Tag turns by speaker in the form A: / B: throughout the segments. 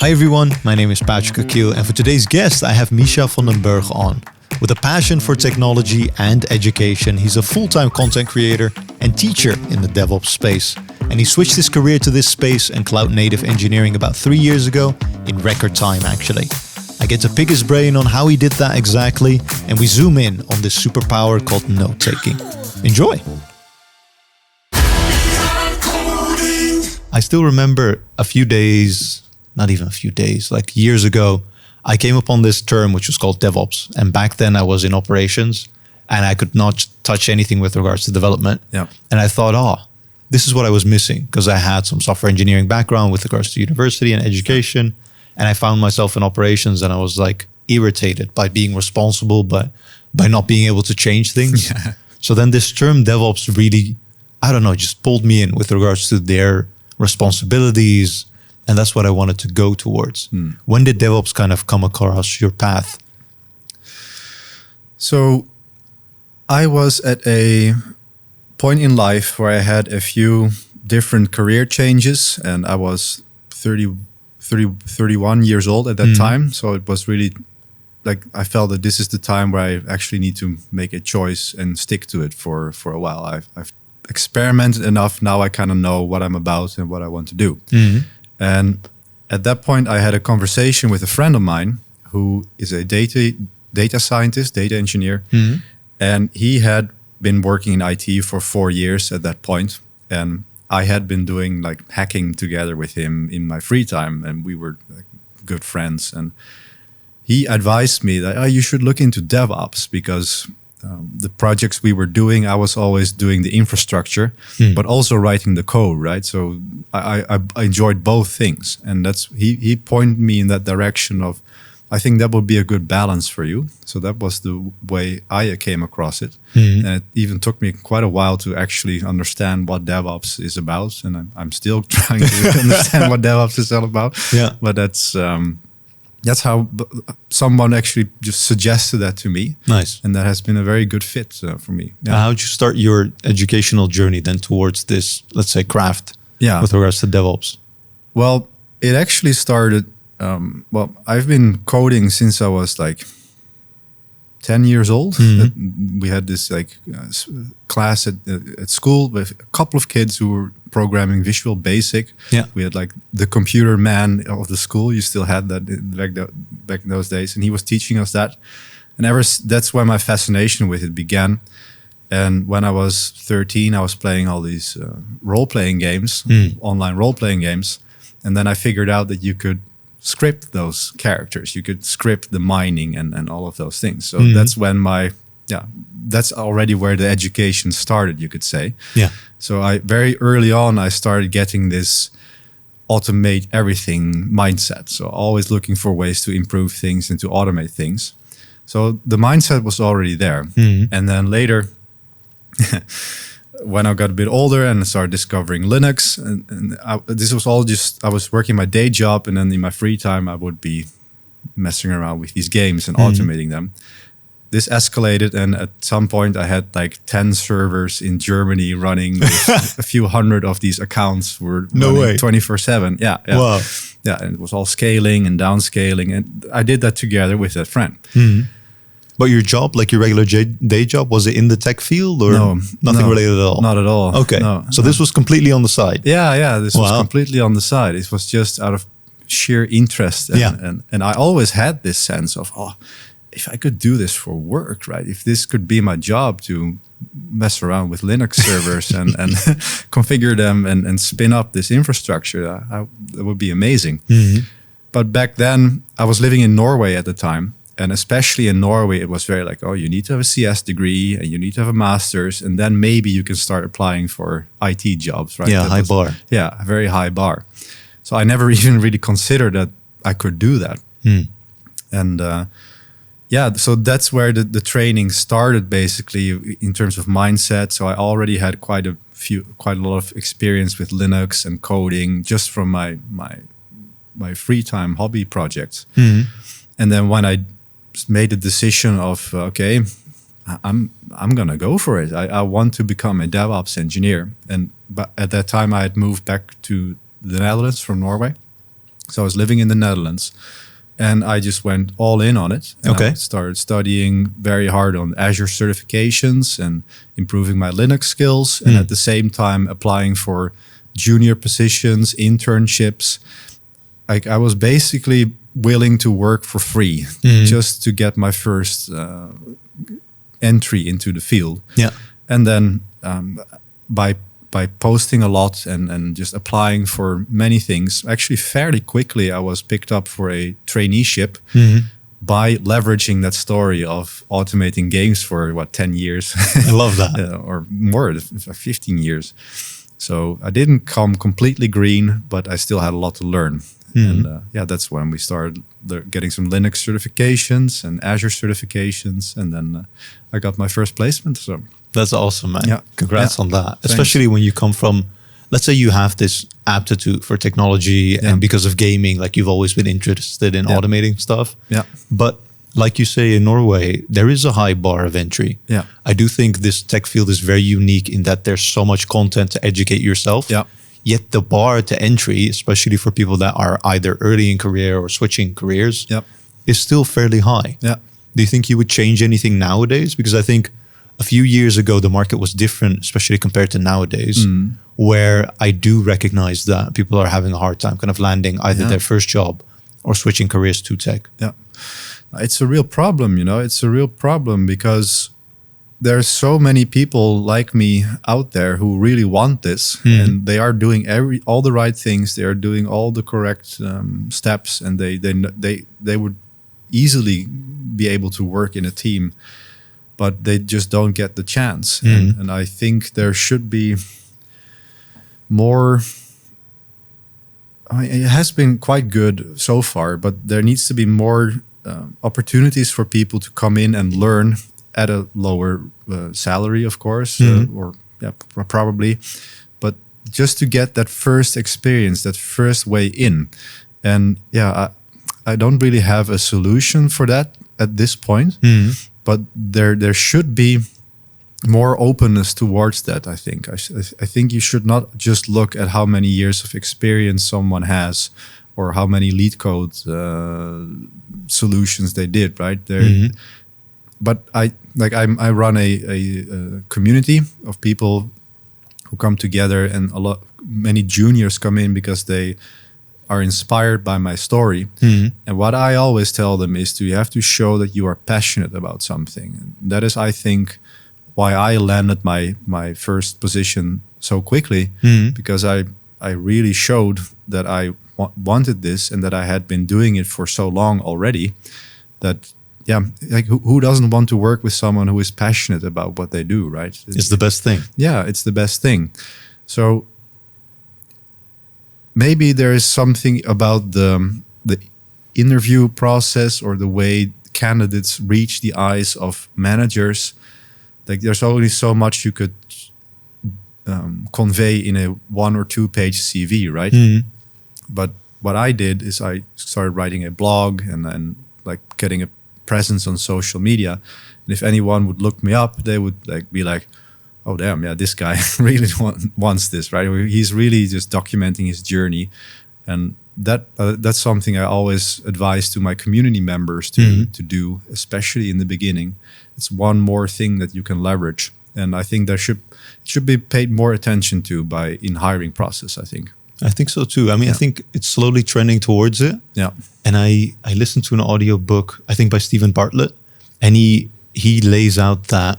A: Hi everyone, my name is Patrick Akil, and for today's guest I have Mischa van den Burg on. With a passion for technology and education, he's a full-time content creator and teacher in the DevOps space. And he switched his career to this space and cloud-native engineering about 3 years ago, in record time actually. I get to pick his brain on how he did that exactly, and we zoom in on this superpower called note-taking. Enjoy! I still remember a few days, not even a few days, like years ago, I came upon this term which was called DevOps. And back then I was in operations and I could not touch anything with regards to development.
B: Yeah.
A: And I thought, this is what I was missing, because I had some software engineering background with regards to university and education. And I found myself in operations and I was like irritated by being responsible, but by not being able to change things.
B: Yeah.
A: So then this term DevOps really, just pulled me in with regards to their responsibilities. And that's what I wanted to go towards. When did DevOps kind of come across your path?
B: So I was at a point in life where I had a few different career changes, and I was 31 years old at that time. So it was really like I felt that this is the time where I actually need to make a choice and stick to it for a while. I've experimented enough. Now I kind of know what I'm about and what I want to do. And at that point, I had a conversation with a friend of mine who is a data scientist, data engineer. And he had been working in IT for 4 years at that point. And I had been doing like hacking together with him in my free time. And we were like good friends. And he advised me that you should look into DevOps because the projects we were doing, I was always doing the infrastructure, but also writing the code, right? So I enjoyed both things. And he pointed me in that direction of, I think that would be a good balance for you. So that was the way I came across it. And it even took me quite a while to actually understand what DevOps is about. And I'm still trying to understand what DevOps is all about.
A: Yeah.
B: But that's how someone actually just suggested that to me.
A: Nice.
B: And that has been a very good fit for me. Yeah.
A: How'd you start your educational journey then towards this, let's say, craft with regards to DevOps?
B: Well, it actually started, I've been coding since I was like 10 years old. We had this like class at school with a couple of kids who were programming Visual Basic.
A: Yeah.
B: We had like the computer man of the school. You still had that back in those days. And he was teaching us that. And that's when my fascination with it began. And when I was 13, I was playing all these role-playing games, online role-playing games. And then I figured out that you could script those characters. You could script the mining and all of those things. So that's when that's already where the education started, you could say.
A: Yeah.
B: So very early on, I started getting this automate everything mindset. So always looking for ways to improve things and to automate things. So the mindset was already there. And then later, when I got a bit older and I started discovering Linux, and this was all just, I was working my day job, and then in my free time, I would be messing around with these games and automating them. This escalated, and at some point I had like 10 servers in Germany running with a few hundred of these accounts were running 24/7. Yeah.
A: Wow.
B: Yeah, and it was all scaling and downscaling, and I did that together with that friend.
A: But your job, like your regular day job, was it in the tech field or nothing related at all?
B: Not at all.
A: Okay. So this was completely on the side.
B: Yeah. This was completely on the side. It was just out of sheer interest. And I always had this sense of, if I could do this for work, right? If this could be my job to mess around with Linux servers and configure them and spin up this infrastructure, that would be amazing. But back then, I was living in Norway at the time. And especially in Norway, it was very like, you need to have a CS degree and you need to have a master's. And then maybe you can start applying for IT jobs, right?
A: Yeah, high bar.
B: Yeah, a very high bar. So I never even really considered that I could do that. And so that's where the training started, basically, in terms of mindset. So I already had quite a lot of experience with Linux and coding just from my free time hobby projects. And then when I made the decision of, I'm gonna go for it. I want to become a DevOps engineer. But at that time I had moved back to the Netherlands from Norway. So I was living in the Netherlands, and I just went all in on it. And I started studying very hard on Azure certifications and improving my Linux skills. And at the same time, applying for junior positions, internships. Like I was basically willing to work for free just to get my first entry into the field.
A: Yeah.
B: And then by posting a lot and just applying for many things, actually fairly quickly I was picked up for a traineeship by leveraging that story of automating games for 10 years.
A: I love that.
B: Or more, 15 years. So I didn't come completely green, but I still had a lot to learn. And that's when we started getting some Linux certifications and Azure certifications. And then I got my first placement. So
A: that's awesome, man.
B: Yeah.
A: Congrats on that.
B: Thanks.
A: Especially when you come from, let's say you have this aptitude for technology and because of gaming, like you've always been interested in automating stuff.
B: Yeah.
A: But like you say in Norway, there is a high bar of entry.
B: Yeah.
A: I do think this tech field is very unique in that there's so much content to educate yourself.
B: Yeah.
A: Yet the bar to entry, especially for people that are either early in career or switching careers, is still fairly high.
B: Yeah.
A: Do you think you would change anything nowadays? Because I think a few years ago, the market was different, especially compared to nowadays, where I do recognize that people are having a hard time kind of landing either their first job or switching careers to tech.
B: Yeah. It's a real problem, it's a real problem because there's so many people like me out there who really want this and they are doing all the right things. They are doing all the correct steps, and they would easily be able to work in a team, but they just don't get the chance. And I think there should be more. I mean, it has been quite good so far, but there needs to be more opportunities for people to come in and learn at a lower salary, of course, probably, but just to get that first experience, that first way in. And I don't really have a solution for that at this point, but there should be more openness towards that. I think I think you should not just look at how many years of experience someone has or how many lead code solutions they did, right? But I run a community of people who come together, and many juniors come in because they are inspired by my story. And what I always tell them is you have to show that you are passionate about something. And that is, I think, why I landed my first position so quickly, because I really showed that I wanted this and that I had been doing it for so long already that like who doesn't want to work with someone who is passionate about what they do, right?
A: It's the best thing.
B: Yeah, it's the best thing. So maybe there is something about the interview process or the way candidates reach the eyes of managers. Like there's only so much you could convey in a 1 or 2 page CV, right? But what I did is I started writing a blog and then like getting a presence on social media. And if anyone would look me up, they would be like, oh damn, yeah, this guy really wants this, right? He's really just documenting his journey. And that's something I always advise to my community members to do, especially in the beginning. It's one more thing that you can leverage. And I think it should be paid more attention to in hiring process, I think.
A: I think so too. I mean, I think it's slowly trending towards it.
B: Yeah.
A: And I listened to an audio book, I think by Stephen Bartlett, and he lays out that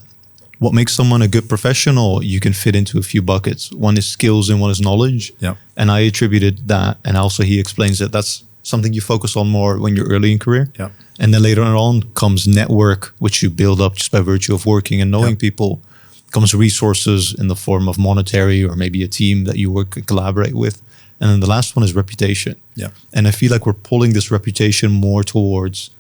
A: what makes someone a good professional, you can fit into a few buckets. One is skills and one is knowledge.
B: Yeah.
A: And I attributed that. And also he explains that that's something you focus on more when you're early in career.
B: Yeah.
A: And then later on comes network, which you build up just by virtue of working and knowing people. Comes resources in the form of monetary or maybe a team that you work and collaborate with. And then the last one is reputation.
B: Yeah.
A: And I feel like we're pulling this reputation more towards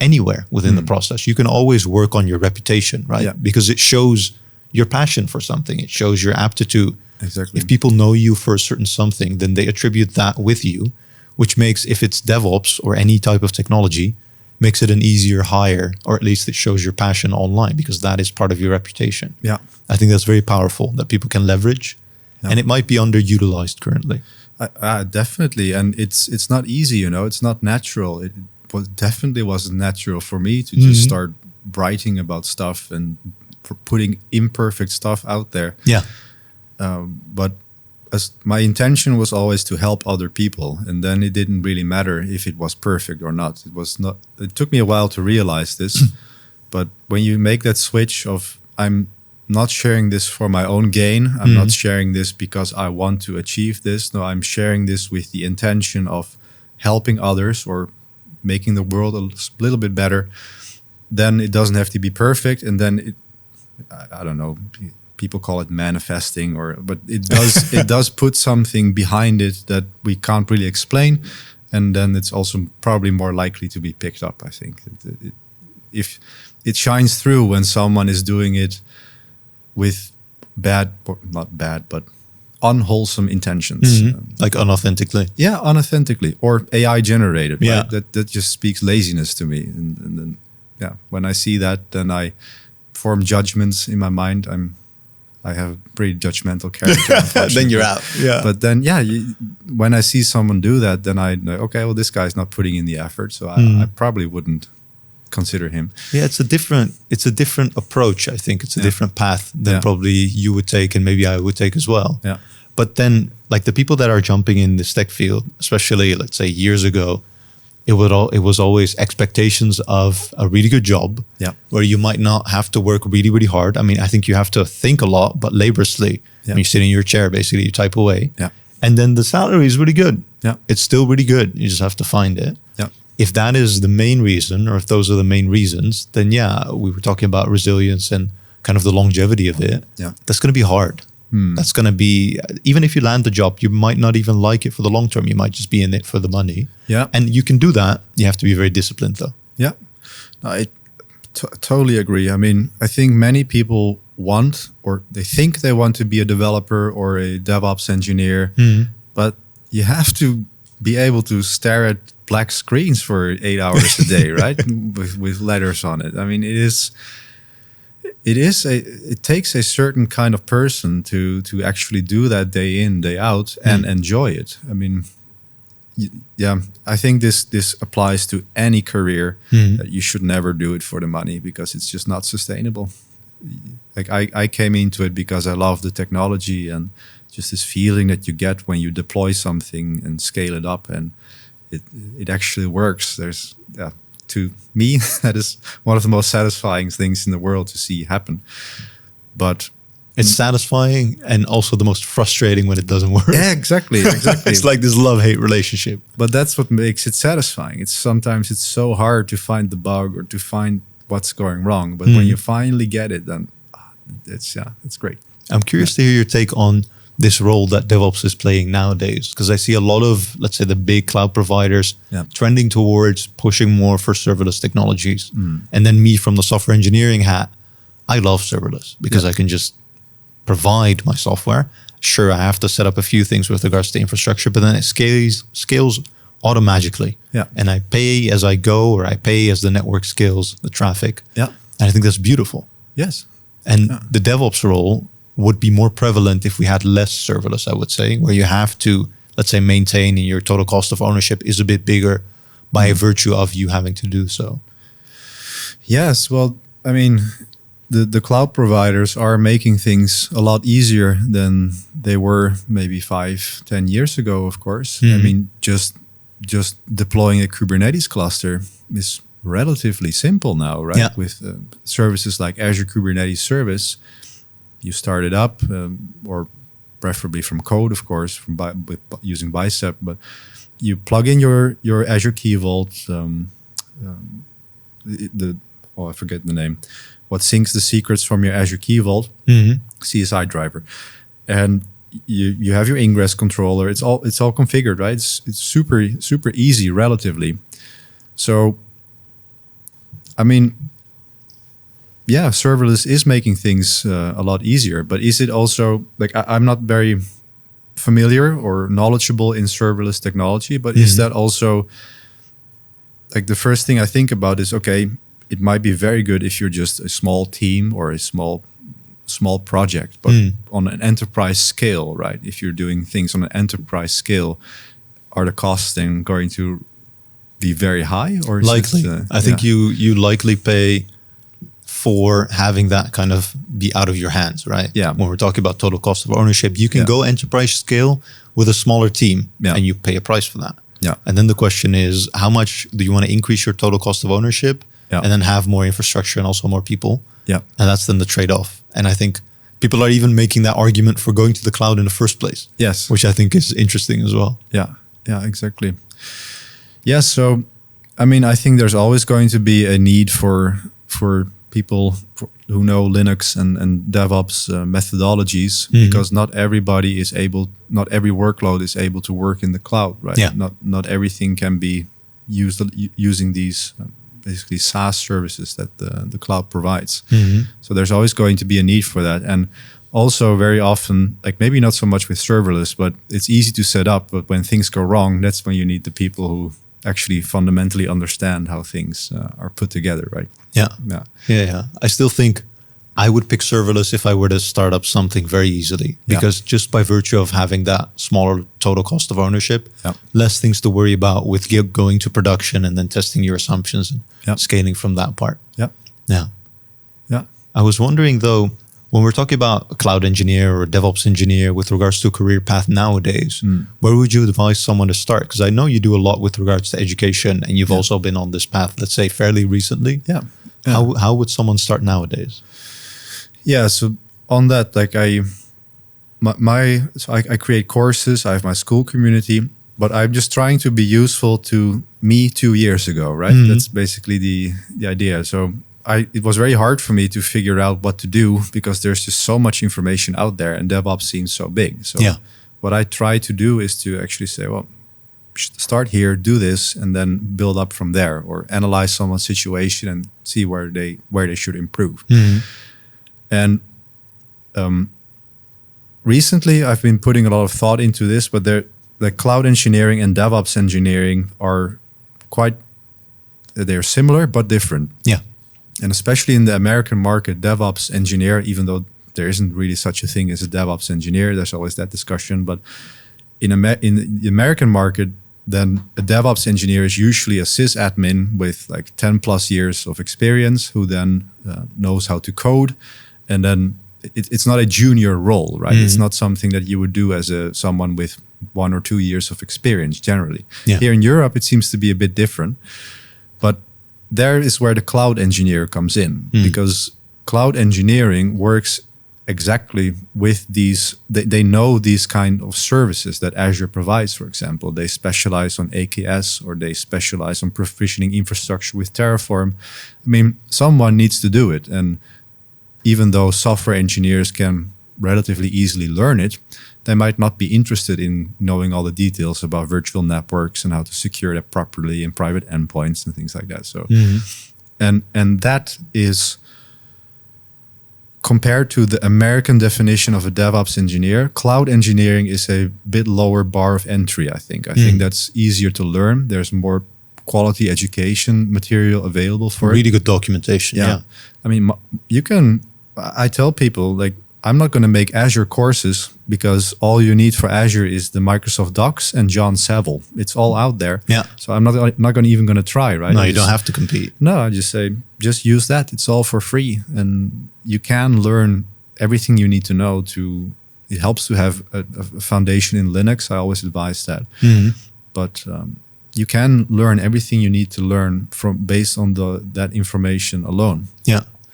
A: anywhere within the process. You can always work on your reputation, right?
B: Yeah.
A: Because it shows your passion for something. It shows your aptitude.
B: Exactly.
A: If people know you for a certain something, then they attribute that with you, which makes, if it's DevOps or any type of technology, makes it an easier hire, or at least it shows your passion online because that is part of your reputation.
B: Yeah.
A: I think that's very powerful that people can leverage, and it might be underutilized currently.
B: Definitely, and it's not easy. It's not natural. It definitely wasn't natural for me to just start writing about stuff and for putting imperfect stuff out there.
A: Yeah.
B: But as my intention was always to help other people, and then it didn't really matter if it was perfect or not. It was not. It took me a while to realize this, but when you make that switch of I'm not sharing this for my own gain, I'm not sharing this because I want to achieve this. No, I'm sharing this with the intention of helping others or making the world a little bit better. Then it doesn't have to be perfect, and then I don't know. People call it manifesting, but it does it does put something behind it that we can't really explain, and then it's also probably more likely to be picked up. I think if it shines through when someone is doing it with not bad, but unwholesome intentions,
A: like unauthentically.
B: Yeah, unauthentically or AI generated.
A: Yeah,
B: right? That just speaks laziness to me, and then when I see that, then I form judgments in my mind. I have a pretty judgmental character.
A: Then you're out. Yeah.
B: But then, when I see someone do that, then I know, okay, well, this guy's not putting in the effort, so I probably wouldn't consider him.
A: Yeah, it's a different approach. I think it's a different path than probably you would take, and maybe I would take as well.
B: Yeah.
A: But then, like the people that are jumping in this tech field, especially let's say years ago, it was always expectations of a really good job, where you might not have to work really, really hard. I mean, I think you have to think a lot, but laboriously. When you sit in your chair, basically, you type away.
B: Yeah.
A: And then the salary is really good.
B: Yeah.
A: It's still really good. You just have to find it.
B: Yeah.
A: If that is the main reason, or if those are the main reasons, then we were talking about resilience and kind of the longevity of it.
B: Yeah.
A: That's going to be hard. That's going to be, even if you land the job, you might not even like it for the long term. You might just be in it for the money.
B: Yeah.
A: And you can do that. You have to be very disciplined though.
B: Yeah. No, I totally agree. I mean, I think many people want, or they think they want to be a developer or a DevOps engineer, but you have to be able to stare at black screens for 8 hours a day, right? with letters on it. I mean, it takes a certain kind of person to actually do that day in, day out and enjoy it. I mean, I think this applies to any career, that you should never do it for the money because it's just not sustainable. Like I came into it because I love the technology and just this feeling that you get when you deploy something and scale it up and it actually works. To me, that is one of the most satisfying things in the world to see happen. But
A: it's satisfying and also the most frustrating when it doesn't work.
B: Yeah, exactly.
A: It's like this love-hate relationship.
B: But that's what makes it satisfying. Sometimes it's so hard to find the bug or to find what's going wrong. But when you finally get it, then it's great.
A: I'm curious to hear your take on this role that DevOps is playing nowadays, because I see a lot of, let's say, the big cloud providers trending towards pushing more for serverless technologies. And then me from the software engineering hat, I love serverless because I can just provide my software. Sure, I have to set up a few things with regards to infrastructure, but then it scales automatically.
B: Yeah.
A: And I pay as I go, or I pay as the network scales the traffic.
B: Yeah.
A: And I think that's beautiful.
B: Yes.
A: And the DevOps role would be more prevalent if we had less serverless, I would say, where you have to, let's say, maintain and your total cost of ownership is a bit bigger by virtue of you having to do so.
B: Yes. Well, I mean, the cloud providers are making things a lot easier than they were maybe 5-10 years ago, of course. I mean, just deploying a Kubernetes cluster is relatively simple now, right?
A: Yeah.
B: With services like Azure Kubernetes Service, you start it up, or preferably from code, of course, using Bicep. But you plug in your Azure Key Vault, I forget the name, what syncs the secrets from your Azure Key Vault, CSI driver, and you have your ingress controller. It's all configured, right? It's super easy relatively. So, I mean, yeah, serverless is making things a lot easier, but is it also, like, I'm not very familiar or knowledgeable in serverless technology, but is that also, like, the first thing I think about is, okay, it might be very good if you're just a small team or a small small project, but on an enterprise scale, right? If you're doing things on an enterprise scale, are the costs then going to be very high, or is
A: likely? I think you likely pay for having that kind of be out of your hands, right?
B: Yeah.
A: When we're talking about total cost of ownership, you can go enterprise scale with a smaller team, and you pay a price for that.
B: Yeah.
A: And then the question is, how much do you want to increase your total cost of ownership, and then have more infrastructure and also more people?
B: Yeah.
A: And that's then the trade-off. And I think people are even making that argument for going to the cloud in the first place.
B: Yes.
A: Which I think is interesting as well.
B: Yeah. Yeah, exactly. Yeah. So, I mean, I think there's always going to be a need for people who know Linux and DevOps methodologies, because not everybody is able, not every workload is able to work in the cloud, right?
A: Yeah.
B: Not everything can be used using these basically SaaS services that the cloud provides. So there's always going to be a need for that. And also very often, like maybe not so much with serverless, but it's easy to set up, but when things go wrong, that's when you need the people who actually fundamentally understand how things are put together, right? Yeah.
A: I still think I would pick serverless if I were to start up something very easily, because just by virtue of having that smaller total cost of ownership, less things to worry about with going to production and then testing your assumptions and scaling from that part. Yeah. I was wondering though, when we're talking about a cloud engineer or a DevOps engineer with regards to a career path nowadays, where would you advise someone to start? Because I know you do a lot with regards to education, and you've also been on this path, let's say, fairly recently. How would someone start nowadays?
B: Yeah, so on that, like I create courses, I have my school community, but I'm just trying to be useful to me 2 years ago, right? That's basically the idea. So it was very hard for me to figure out what to do, because there's just so much information out there and DevOps seems so big. So what I try to do is to actually say, well, start here, do this, and then build up from there, or analyze someone's situation and see where they should improve. And recently I've been putting a lot of thought into this, but the cloud engineering and DevOps engineering are they're similar but different. And especially in the American market, DevOps engineer, even though there isn't really such a thing as a DevOps engineer, there's always that discussion. But in the American market, then a DevOps engineer is usually a sysadmin with like 10 plus years of experience, who then knows how to code. And then it's not a junior role, right? It's not something that you would do as someone with 1 or 2 years of experience generally. Here in Europe, it seems to be a bit different. But there is where the cloud engineer comes in, because cloud engineering works exactly with these. They know these kind of services that Azure provides, for example. They specialize on AKS, or they specialize on provisioning infrastructure with Terraform. I mean, someone needs to do it. And even though software engineers can relatively easily learn it, they might not be interested in knowing all the details about virtual networks and how to secure that properly in private endpoints and things like that. So, and that is compared to the American definition of a DevOps engineer. Cloud engineering is a bit lower bar of entry, I think. I think that's easier to learn. There's more quality education material available for
A: really good documentation.
B: I mean, I tell people, like, I'm not going to make Azure courses, because all you need for Azure is the Microsoft Docs and John Saville. It's all out there. So I'm not even going to try, right?
A: No, you don't have to compete.
B: No, I just say, just use that. It's all for free. And you can learn everything you need to know it helps to have a foundation in Linux. I always advise that. But you can learn everything you need to learn based on that information alone.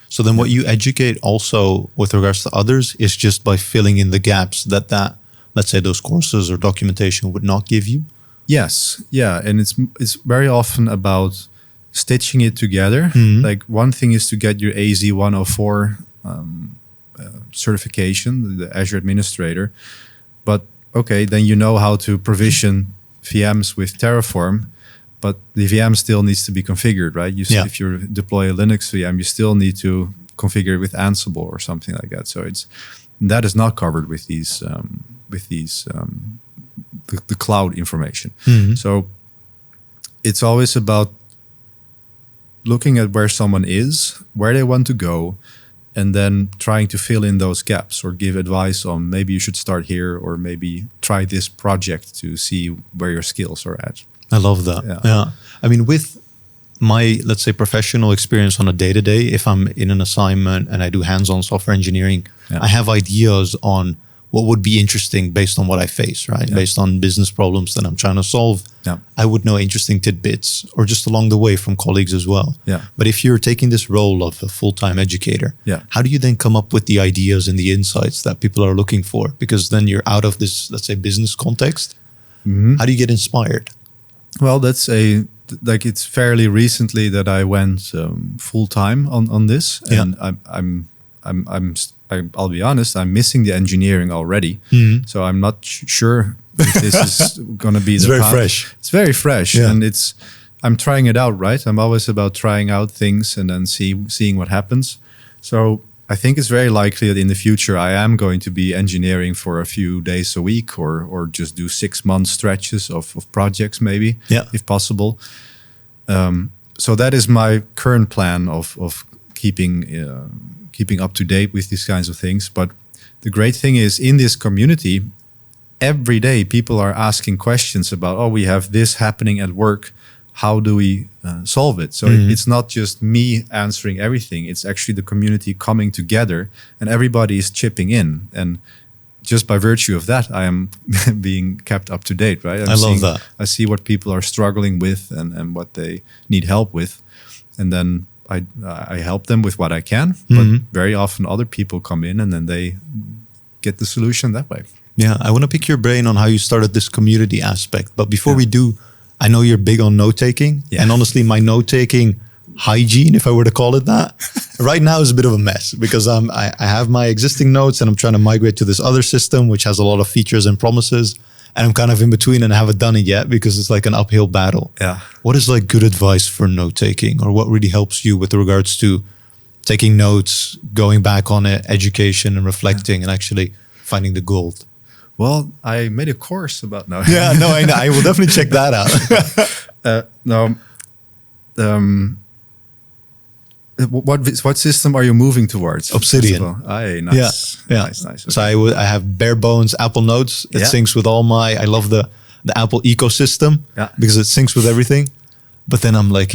A: So then what you educate also with regards to others is just by filling in the gaps that let's say those courses or documentation would not give you?
B: Yes. Yeah. And it's very often about stitching it together. Like, one thing is to get your AZ 104 certification, the Azure Administrator. But okay, then you know how to provision VMs with Terraform. But the VM still needs to be configured, right? If you deploy a Linux VM, you still need to configure it with Ansible or something like that. So that is not covered with the cloud information. So it's always about looking at where someone is, where they want to go, and then trying to fill in those gaps or give advice on maybe you should start here or maybe try this project to see where your skills are at.
A: I love that. Yeah. I mean, with my, let's say, professional experience on a day-to-day, if I'm in an assignment and I do hands-on software engineering, I have ideas on what would be interesting based on what I face, right? Based on business problems that I'm trying to solve. I would know interesting tidbits or just along the way from colleagues as well. But if you're taking this role of a full-time educator, how do you then come up with the ideas and the insights that people are looking for? Because then you're out of this, let's say, business context. How do you get inspired?
B: Well, it's fairly recently that I went full-time on this. And I'll be honest, I'm missing the engineering already. So I'm not sure if this is going to be the
A: very
B: path.
A: fresh.
B: It's very fresh. And I'm trying it out, right? I'm always about trying out things and then seeing what happens. So I think it's very likely that in the future, I am going to be engineering for a few days a week or just do 6-month stretches of projects maybe, if possible. So that is my current plan of keeping up to date with these kinds of things. But the great thing is in this community, every day people are asking questions about, we have this happening at work. How do we solve it? So it's not just me answering everything. It's actually the community coming together and everybody is chipping in. And just by virtue of that, I am being kept up to date, right?
A: I love that.
B: I see what people are struggling with and what they need help with. And then I help them with what I can, but very often other people come in and then they get the solution that way.
A: Yeah, I want to pick your brain on how you started this community aspect. But before we do, I know you're big on note-taking. And honestly, my note-taking hygiene, if I were to call it that, right now is a bit of a mess because I have my existing notes and I'm trying to migrate to this other system, which has a lot of features and promises. And I'm kind of in between and I haven't done it yet because it's like an uphill battle. What is like good advice for note-taking, or what really helps you with regards to taking notes, going back on it, education and reflecting and actually finding the gold?
B: Well, I made a course about note.
A: I will definitely check that out.
B: What system are you moving towards?
A: Obsidian.
B: Nice. Nice. Okay.
A: So I have bare bones Apple Notes. It syncs with I love the Apple ecosystem because it syncs with everything. But then I'm like,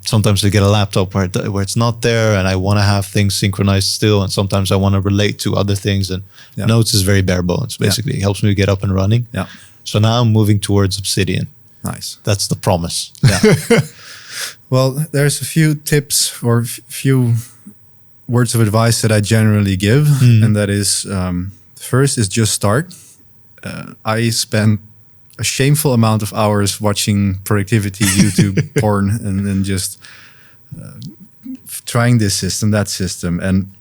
A: sometimes I get a laptop where it's not there and I want to have things synchronized still. And sometimes I want to relate to other things. And Notes is very bare bones, basically. It helps me get up and running. So now I'm moving towards Obsidian.
B: Nice.
A: That's the promise.
B: Well, there's a few tips or few words of advice that I generally give. And that is, first is just start. I spend a shameful amount of hours watching productivity YouTube porn and then just trying this system, that system. And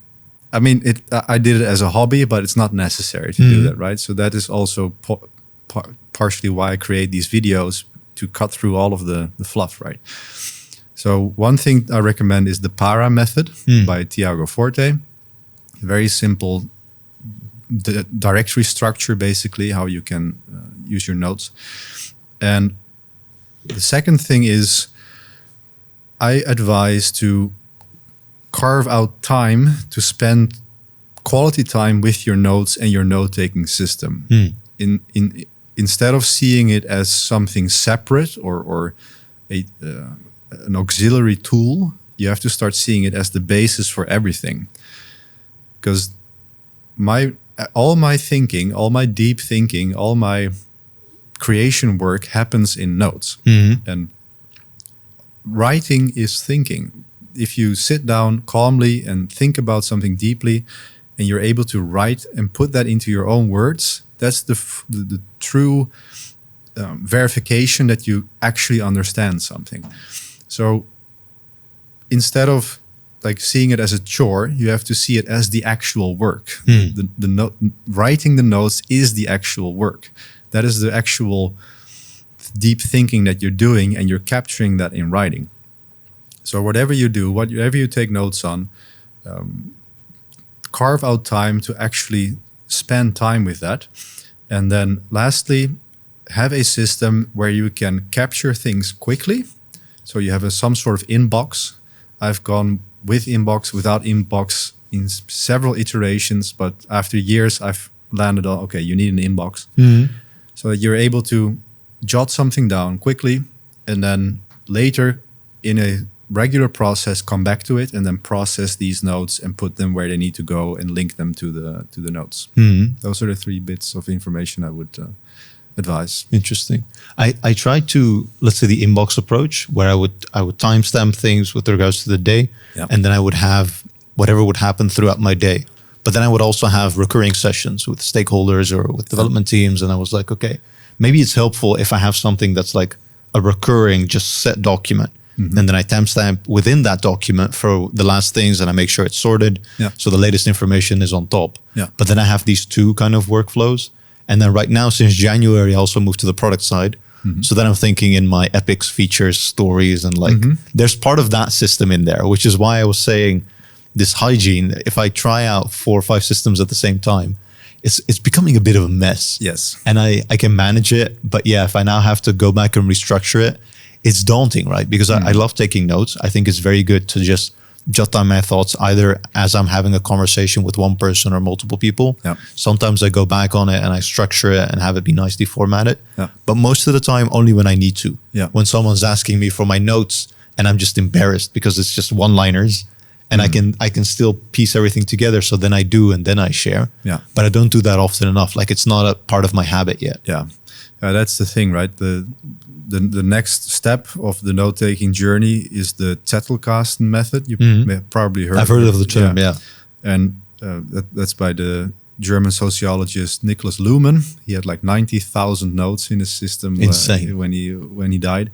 B: I mean, I did it as a hobby, but it's not necessary to do that, right? So that is also partially why I create these videos, to cut through all of the fluff, right? So one thing I recommend is the PARA method by Tiago Forte. Very simple directory structure, basically, how you can use your notes. And the second thing is I advise to carve out time to spend quality time with your notes and your note-taking system. Instead of seeing it as something separate or an auxiliary tool, you have to start seeing it as the basis for everything. Because all my thinking, all my deep thinking, all my creation work happens in notes. And writing is thinking. If you sit down calmly and think about something deeply and you're able to write and put that into your own words, that's the true verification that you actually understand something. So instead of like seeing it as a chore, you have to see it as the actual work. Writing the notes is the actual work. That is the actual deep thinking that you're doing, and you're capturing that in writing. So whatever you do, whatever you take notes on, carve out time to actually spend time with that. And then lastly, have a system where you can capture things quickly. So you have some sort of inbox. I've gone with inbox, without inbox, in several iterations, but after years, I've landed on, okay, you need an inbox. So that you're able to jot something down quickly and then later in a regular process, come back to it and then process these notes and put them where they need to go and link them to the notes. Those are the 3 bits of information I would advise.
A: Interesting. I tried to, let's say, the inbox approach, where I would timestamp things with regards to the day, and then I would have whatever would happen throughout my day. But then I would also have recurring sessions with stakeholders or with development teams, and I was like, okay, maybe it's helpful if I have something that's like a recurring, just set document. And then I timestamp within that document for the last things, and I make sure it's sorted. So the latest information is on top. But then I have these 2 kind of workflows. And then right now, since January, I also moved to the product side. So then I'm thinking in my epics, features, stories, and like there's part of that system in there, which is why I was saying this hygiene. If I try out 4 or 5 systems at the same time, it's becoming a bit of a mess.
B: Yes.
A: And I can manage it. But yeah, if I now have to go back and restructure it, it's daunting, right? Because I love taking notes. I think it's very good to just jot down my thoughts either as I'm having a conversation with one person or multiple people. Sometimes I go back on it and I structure it and have it be nicely formatted. But most of the time, only when I need to. When someone's asking me for my notes and I'm just embarrassed because it's just one-liners, and I can still piece everything together. So then I do, and then I share. But I don't do that often enough. Like it's not a part of my habit yet.
B: That's the thing, right? The next step of the note-taking journey is the Zettelkasten method. You may have probably heard.
A: I've heard of the term,
B: And that's by the German sociologist Niklas Luhmann. He had like 90,000 notes in his system when he died.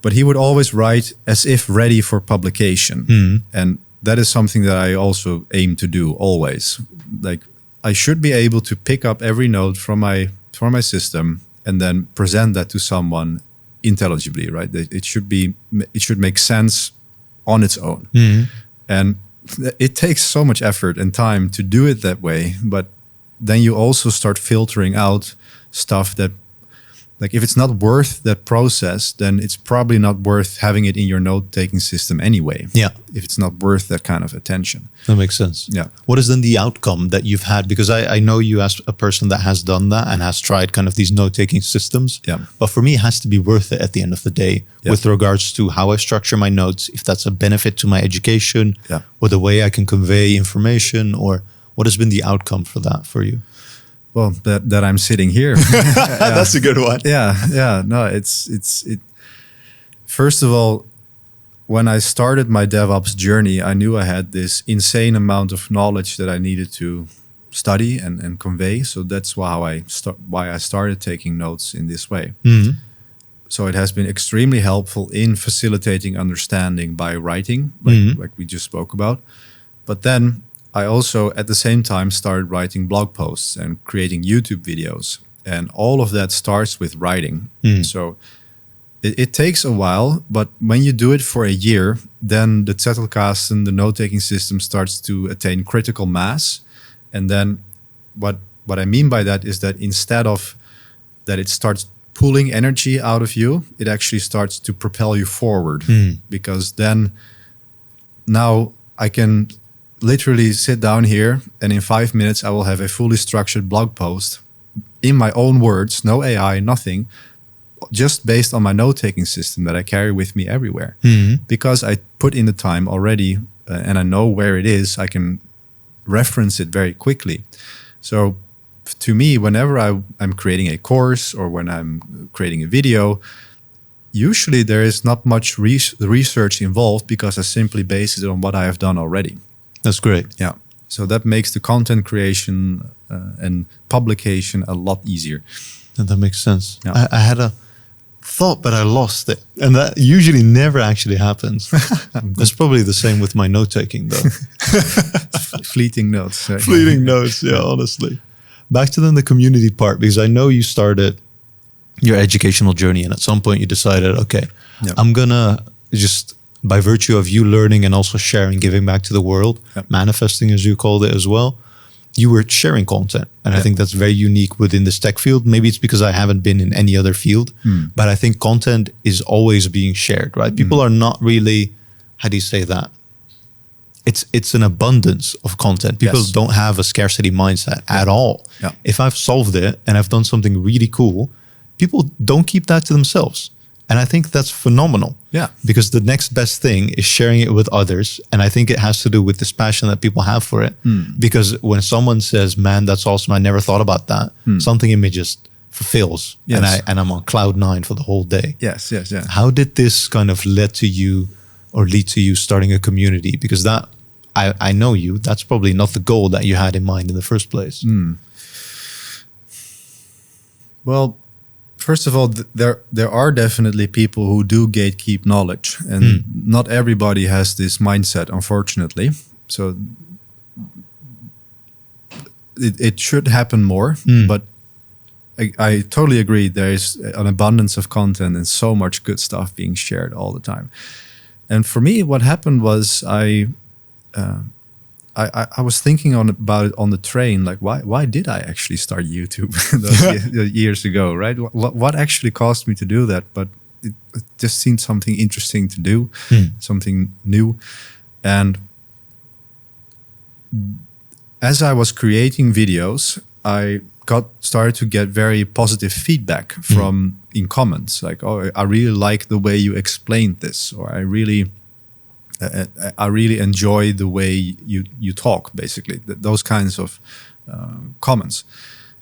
B: But he would always write as if ready for publication. And that is something that I also aim to do always. Like I should be able to pick up every note from my system and then present that to someone intelligibly, right? It should make sense on its own. And it takes so much effort and time to do it that way. But then you also start filtering out stuff that, like if it's not worth that process, then it's probably not worth having it in your note-taking system anyway. If it's not worth that kind of attention.
A: That makes sense. What is then the outcome that you've had? Because I know you as a person that has done that and has tried kind of these note-taking systems. But for me, it has to be worth it at the end of the day with regards to how I structure my notes, if that's a benefit to my education or the way I can convey information, or what has been the outcome for that for you?
B: Well, that I'm sitting here.
A: That's a good one.
B: No, it's first of all, when I started my DevOps journey, I knew I had this insane amount of knowledge that I needed to study and convey. So that's why I started taking notes in this way. So it has been extremely helpful in facilitating understanding by writing, like we just spoke about. But then I also, at the same time, started writing blog posts and creating YouTube videos. And all of that starts with writing. So it takes a while, but when you do it for a year, then the Zettelkasten, the note-taking system, starts to attain critical mass. And then what I mean by that is that instead of that it starts pulling energy out of you, it actually starts to propel you forward. Because then now I can literally sit down here and in 5 minutes I will have a fully structured blog post in my own words, no AI, nothing, just based on my note-taking system that I carry with me everywhere. Because I put in the time already and I know where it is, I can reference it very quickly. So to me, whenever I'm creating a course or when I'm creating a video, usually there is not much research involved because I simply base it on what I have done already.
A: That's great.
B: Yeah. So that makes the content creation and publication a lot easier.
A: And that makes sense. Yeah. I had a thought, but I lost it. And that usually never actually happens. That's probably the same with my note-taking, though.
B: Fleeting notes. Right?
A: Fleeting notes, yeah, honestly. Back to then the community part, because I know you started your educational journey and at some point you decided, okay, I'm going to just, by virtue of you learning and also sharing, giving back to the world, manifesting as you called it as well, you were sharing content. And I think that's very unique within this tech field. Maybe it's because I haven't been in any other field, but I think content is always being shared, right? People are not really, how do you say that? it's an abundance of content. People
B: Yes.
A: don't have a scarcity mindset at all.
B: Yeah.
A: If I've solved it and I've done something really cool, people don't keep that to themselves. And I think that's phenomenal.
B: Yeah.
A: Because the next best thing is sharing it with others. And I think it has to do with this passion that people have for it. Because when someone says, man, that's awesome, I never thought about that, something in me just fulfills.
B: Yes.
A: And I'm on cloud 9 for the whole day.
B: Yes, yeah.
A: How did this kind of lead to you starting a community? Because that, I know you, that's probably not the goal that you had in mind in the first place.
B: Well, first of all, there are definitely people who do gatekeep knowledge, and not everybody has this mindset, unfortunately. So it should happen more, but I totally agree. There is an abundance of content and so much good stuff being shared all the time. And for me, what happened was I was thinking about it on the train, like why did I actually start YouTube those years ago, right? What actually caused me to do that? But it just seemed something interesting to do, something new. And as I was creating videos, I started to get very positive feedback from in comments, like, oh, I really like the way you explained this, or I really enjoy the way you talk, basically, those kinds of comments.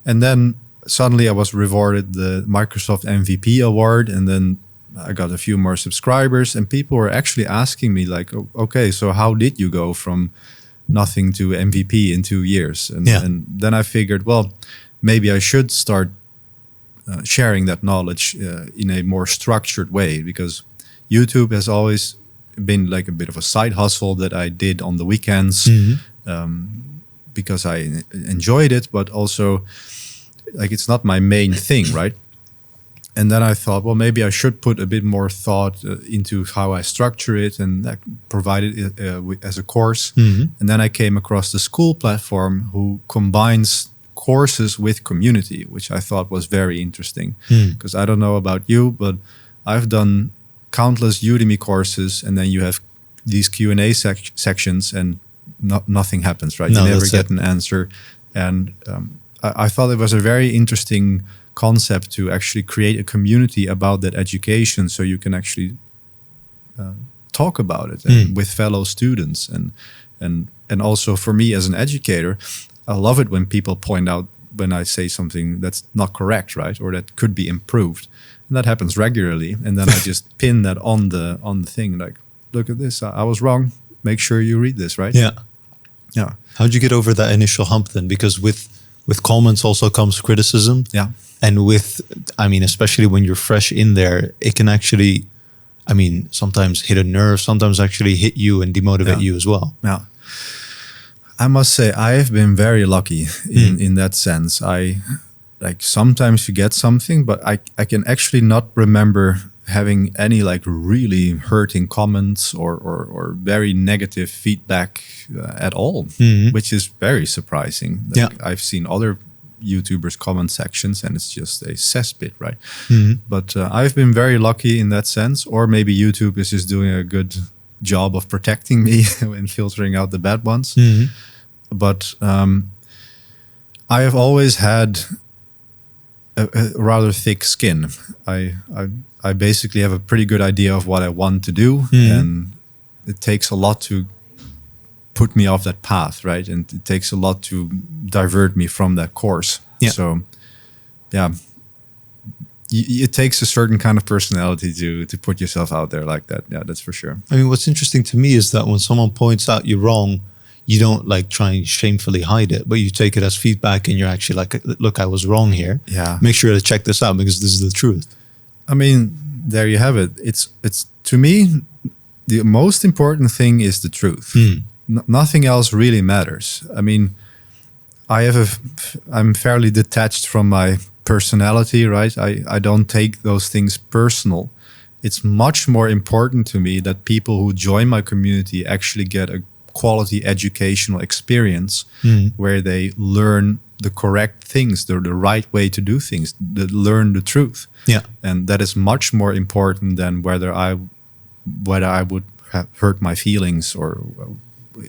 B: And then suddenly I was rewarded the Microsoft MVP award, and then I got a few more subscribers, and people were actually asking me like, okay, so how did you go from nothing to MVP in 2 years? And then I figured, well, maybe I should start sharing that knowledge in a more structured way, because YouTube has always been like a bit of a side hustle that I did on the weekends, because I enjoyed it, but also like it's not my main thing, right? And then I thought, well, maybe I should put a bit more thought into how I structure it and provide it as a course. And then I came across the school platform who combines courses with community, which I thought was very interesting. Because I don't know about you, but I've done countless Udemy courses, and then you have these Q&A sections and nothing happens, right? You never get an answer. And I thought it was a very interesting concept to actually create a community about that education, so you can actually talk about it with fellow students. And also for me as an educator, I love it when people point out when I say something that's not correct, right? Or that could be improved. And that happens regularly. And then I just pin that on the thing, like, look at this, I was wrong. Make sure you read this, right? Yeah.
A: How'd you get over that initial hump then? Because with comments also comes criticism.
B: Yeah.
A: And especially when you're fresh in there, it can actually, sometimes hit a nerve, sometimes actually hit you and demotivate you as well.
B: Yeah. I must say, I have been very lucky in that sense. Sometimes you get something, but I can actually not remember having any like really hurting comments or very negative feedback at all, which is very surprising. I've seen other YouTubers' comment sections and it's just a cesspit, right? But I've been very lucky in that sense, or maybe YouTube is just doing a good job of protecting me and filtering out the bad ones. But I have always had a rather thick skin. I basically have a pretty good idea of what I want to do, and it takes a lot to put me off that path, right? And it takes a lot to divert me from that course. So, it takes a certain kind of personality to put yourself out there like that. Yeah, that's for sure.
A: What's interesting to me is that when someone points out you're wrong, you don't like try and shamefully hide it, but you take it as feedback and you're actually like, look, I was wrong here.
B: Yeah.
A: Make sure to check this out because this is the truth.
B: There you have it. It's to me, the most important thing is the truth. Nothing else really matters. I'm fairly detached from my personality, right? I don't take those things personal. It's much more important to me that people who join my community actually get a quality educational experience where they learn the correct things, the right way to do things, learn the truth.
A: Yeah.
B: And that is much more important than whether I would have hurt my feelings or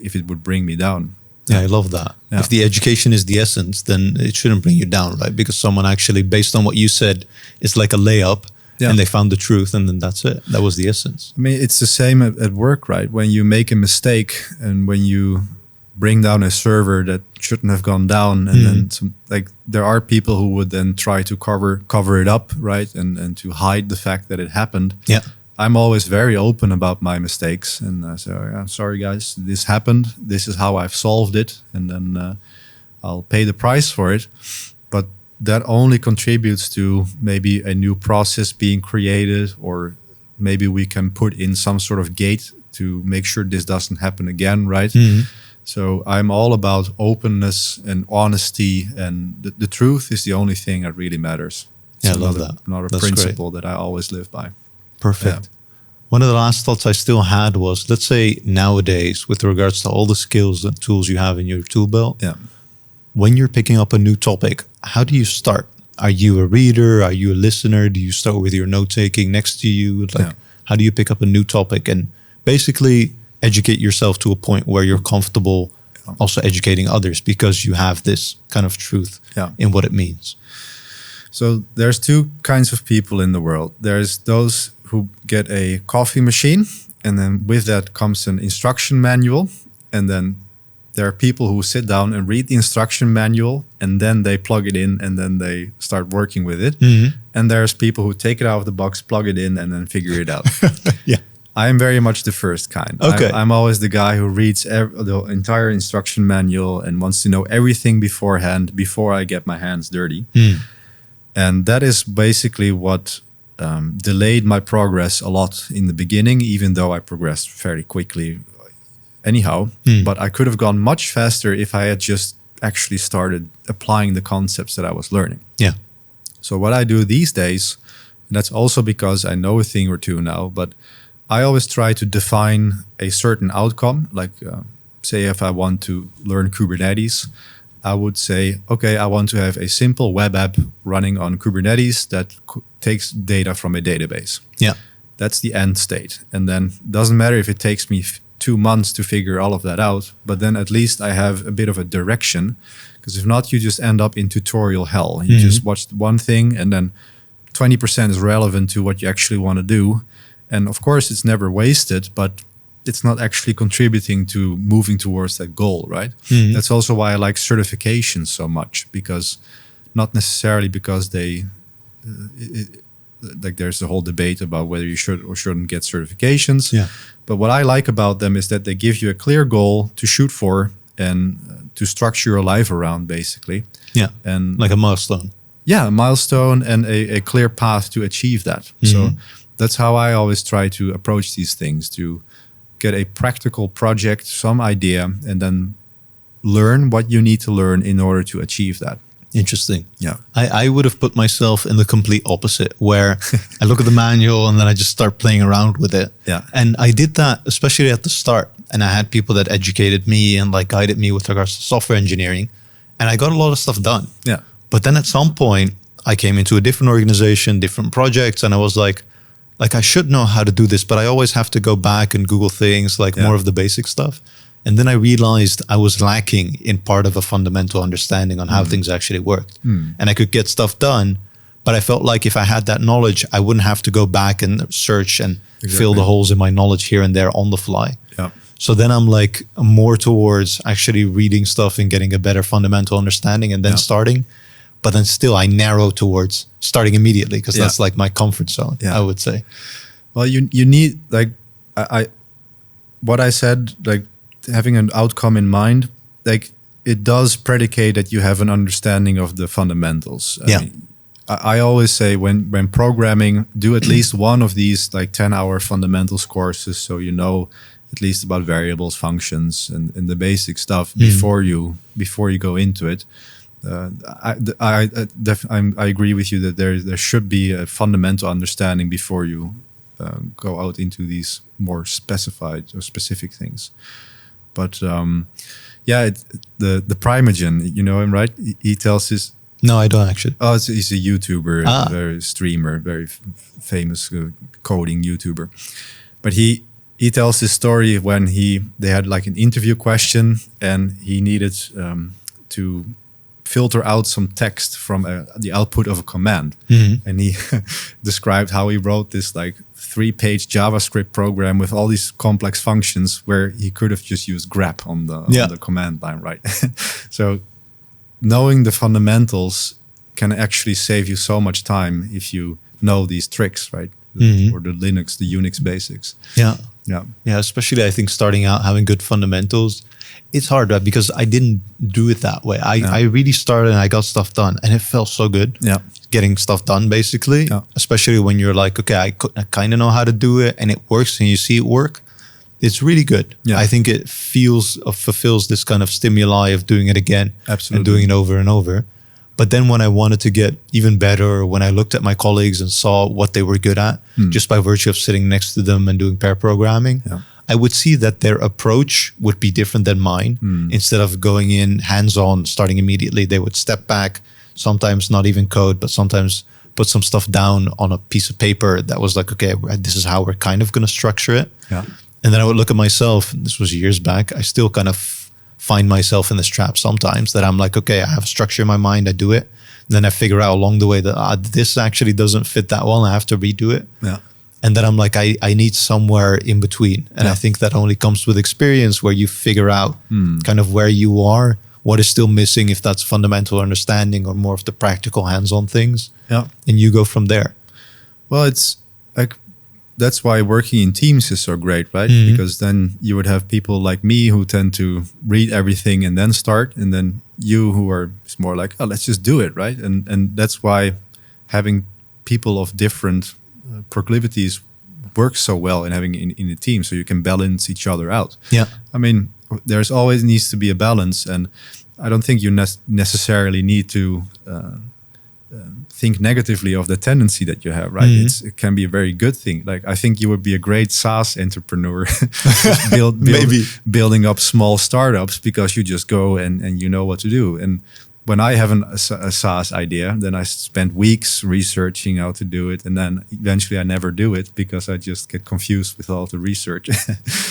B: if it would bring me down.
A: Yeah, I love that.
B: Yeah.
A: If the education is the essence, then it shouldn't bring you down, right? Because someone actually, based on what you said, it's like a layup, and they found the truth, and then that's it. That was the essence.
B: I mean, it's the same at work, right? When you make a mistake and when you bring down a server that shouldn't have gone down, and then there are people who would then try to cover it up, right? And to hide the fact that it happened.
A: Yeah.
B: I'm always very open about my mistakes, and so yeah, sorry guys, this happened. This is how I've solved it, and then I'll pay the price for it. But that only contributes to maybe a new process being created, or maybe we can put in some sort of gate to make sure this doesn't happen again, right? So I'm all about openness and honesty, and the truth is the only thing that really matters.
A: Yeah, I love that.
B: Another principle that I always live by.
A: Perfect. One of the last thoughts I still had was, let's say nowadays, with regards to all the skills and tools you have in your tool belt, when you're picking up a new topic, how do you start? Are you a reader? Are you a listener? Do you start with your note-taking next to you? How do you pick up a new topic and basically educate yourself to a point where you're comfortable also educating others because you have this kind of truth in what it means?
B: So there's two kinds of people in the world. There's those who get a coffee machine, and then with that comes an instruction manual. And then there are people who sit down and read the instruction manual, and then they plug it in, and then they start working with it. And there's people who take it out of the box, plug it in, and then figure it out. I'm very much the first kind.
A: Okay.
B: I'm always the guy who reads the entire instruction manual and wants to know everything beforehand before I get my hands dirty. And that is basically what delayed my progress a lot in the beginning, even though I progressed fairly quickly anyhow. But I could have gone much faster if I had just actually started applying the concepts that I was learning.
A: Yeah.
B: So what I do these days, and that's also because I know a thing or two now, but I always try to define a certain outcome. Like say if I want to learn Kubernetes, I would say, okay, I want to have a simple web app running on Kubernetes that takes data from a database.
A: Yeah.
B: That's the end state. And then doesn't matter if it takes me 2 months to figure all of that out, but then at least I have a bit of a direction, because if not, you just end up in tutorial hell. You just watched one thing and then 20% is relevant to what you actually want to do. And of course, it's never wasted, but it's not actually contributing to moving towards that goal, right? That's also why I like certifications so much, because not necessarily because they, like there's a whole debate about whether you should or shouldn't get certifications.
A: Yeah.
B: But what I like about them is that they give you a clear goal to shoot for and to structure your life around, basically.
A: Yeah.
B: And
A: like a milestone.
B: Yeah, a milestone and a clear path to achieve that. So that's how I always try to approach these things, to get a practical project, some idea, and then learn what you need to learn in order to achieve that.
A: Interesting.
B: Yeah.
A: I would have put myself in the complete opposite, where I look at the manual and then I just start playing around with it.
B: Yeah.
A: And I did that, especially at the start. And I had people that educated me and like guided me with regards to software engineering. And I got a lot of stuff done.
B: Yeah.
A: But then at some point I came into a different organization, different projects, and I was like I should know how to do this, but I always have to go back and Google things, like more of the basic stuff. And then I realized I was lacking in part of a fundamental understanding on how things actually worked. And I could get stuff done, but I felt like if I had that knowledge, I wouldn't have to go back and search and fill the holes in my knowledge here and there on the fly.
B: Yeah.
A: So then I'm like more towards actually reading stuff and getting a better fundamental understanding and then starting. But then still I narrow towards starting immediately, because that's like my comfort zone, I would say.
B: Well, you need, like, what I said, like having an outcome in mind, like it does predicate that you have an understanding of the fundamentals. I mean, I always say when programming, do at least one of these like 10-hour fundamentals courses, so you know at least about variables, functions, and the basic stuff before you go into it. I agree with you that there should be a fundamental understanding before you go out into these more specified or specific things. But the Primogen, you know him, right? He tells his...
A: No, I don't actually.
B: Oh, he's a YouTuber, a very streamer, very famous coding YouTuber. But he he tells this story when they had like an interview question, and he needed to filter out some text from the output of a command. And he described how he wrote this like 3-page JavaScript program with all these complex functions where he could have just used grep on the command line, right? So knowing the fundamentals can actually save you so much time if you know these tricks, right? Or the Unix basics.
A: Yeah. Especially I think starting out having good fundamentals, it's hard, right? Because I didn't do it that way. I really started and I got stuff done, and it felt so good. Getting stuff done, basically. Especially when you're like, okay, I kind of know how to do it, and it works, and you see it work. It's really good. I think it fulfills this kind of stimuli of doing it again.
B: Absolutely.
A: And doing it over and over. But then when I wanted to get even better, when I looked at my colleagues and saw what they were good at, just by virtue of sitting next to them and doing pair programming, I would see that their approach would be different than mine. Instead of going in hands-on, starting immediately, they would step back, sometimes not even code, but sometimes put some stuff down on a piece of paper that was like, okay, this is how we're kind of going to structure it. And then I would look at myself, this was years back, I still kind of find myself in this trap sometimes that I'm like, okay, I have a structure in my mind, I do it. And then I figure out along the way that this actually doesn't fit that well, and I have to redo it. And then I'm like, I need somewhere in between. And I think that only comes with experience, where you figure out kind of where you are, what is still missing, if that's fundamental understanding or more of the practical hands-on things. And you go from there.
B: Well, it's like, that's why working in teams is so great, right? Because then you would have people like me who tend to read everything and then start, and then you who are more like, oh, let's just do it, right? And that's why having people of different proclivities works so well in having in a team, so you can balance each other out. I mean, there's always needs to be a balance, and I don't think you necessarily need to think negatively of the tendency that you have, right? It can be a very good thing. Like, I think you would be a great SaaS entrepreneur, building up small startups, because you just go and you know what to do. And when I have a SaaS idea, then I spend weeks researching how to do it, and then eventually I never do it because I just get confused with all the research.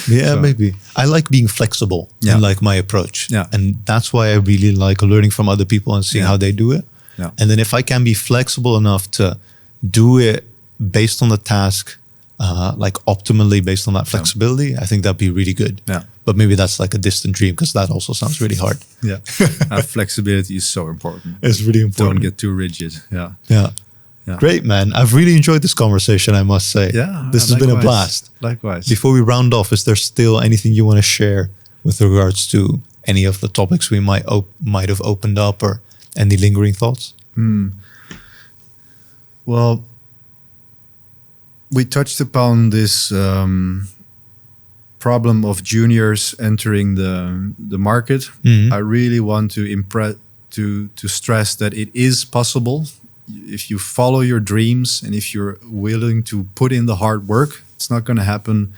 A: Maybe. I like being flexible in like my approach. And that's why I really like learning from other people and seeing how they do it. And then if I can be flexible enough to do it based on the task, like optimally based on that flexibility, I think that'd be really good. But maybe that's like a distant dream, because that also sounds really hard.
B: Flexibility is so important.
A: It's really important.
B: Don't get too rigid.
A: Great, man. I've really enjoyed this conversation, I must say. This has been a blast.
B: Likewise.
A: Before we round off, is there still anything you want to share with regards to any of the topics we might have opened up, or any lingering thoughts?
B: Well, we touched upon this problem of juniors entering the market. I really want to stress that it is possible if you follow your dreams, and if you're willing to put in the hard work. It's not going to happen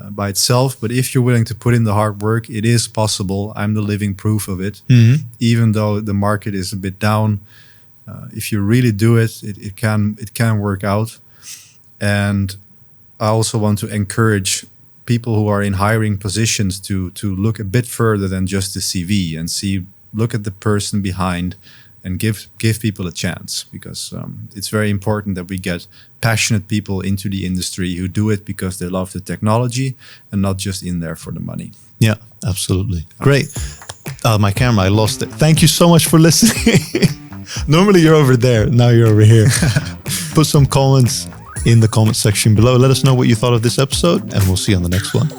B: by itself, but if you're willing to put in the hard work, it is possible. I'm the living proof of it. Even though the market is a bit down, if you really do it, it can work out. And I also want to encourage people who are in hiring positions to look a bit further than just the CV, and look at the person behind, and give people a chance, because it's very important that we get passionate people into the industry who do it because they love the technology and not just in there for the money.
A: Yeah, absolutely. Great. My camera, I lost it. Thank you so much for listening. Normally you're over there, now you're over here. Put some comments in the comment section below. Let us know what you thought of this episode, and we'll see you on the next one.